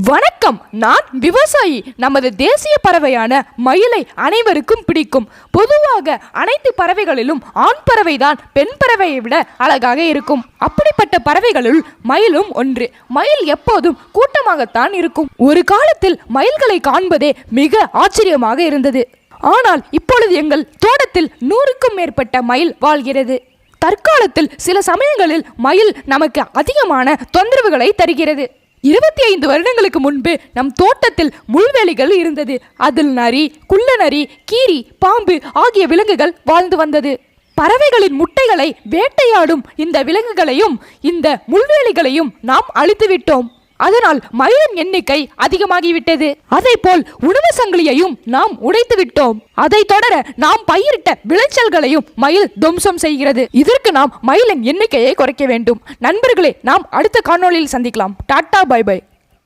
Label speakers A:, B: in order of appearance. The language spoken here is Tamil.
A: வணக்கம். நான் விவசாயி. நமது தேசிய பறவையான மயிலை அனைவருக்கும் பிடிக்கும். பொதுவாக அனைத்து பறவைகளிலும் ஆண் பறவைதான் பெண் பறவையை விட அழகாக இருக்கும். அப்படிப்பட்ட பறவைகளுள் மயிலும் ஒன்று. மயில் எப்போதும் கூட்டமாகத்தான் இருக்கும். ஒரு காலத்தில் மயில்களை காண்பதே மிக ஆச்சரியமாக இருந்தது. ஆனால் இப்பொழுது எங்கள் தோட்டத்தில் 100க்கும் மேற்பட்ட மயில் வாழ்கிறது. தற்காலத்தில் சில சமயங்களில் மயில் நமக்கு அதிகமான தொந்தரவுகளை தருகிறது. 25 வருடங்களுக்கு முன்பு நம் தோட்டத்தில் முள்வெளிகள் இருந்தது. அதில் நரி, குள்ள நரி, கீரி, பாம்பு ஆகிய விலங்குகள் வாழ்ந்து வந்தது. பறவைகளின் முட்டைகளை வேட்டையாடும் இந்த விலங்குகளையும் இந்த முள்வேலிகளையும் நாம் அழித்துவிட்டோம். அதனால் மயிலின் எண்ணிக்கை அதிகமாகிவிட்டது. அதே போல் உணவு சங்கிலியையும் நாம் உடைத்து விட்டோம். அதை தொடர நாம் பயிரிட்ட விளைச்சல்களையும் மயில் துவம்சம் செய்கிறது. இதற்கு நாம் மயிலின் எண்ணிக்கையை குறைக்க வேண்டும். நண்பர்களே, நாம் அடுத்த காணொளியில் சந்திக்கலாம். Tata, bye by.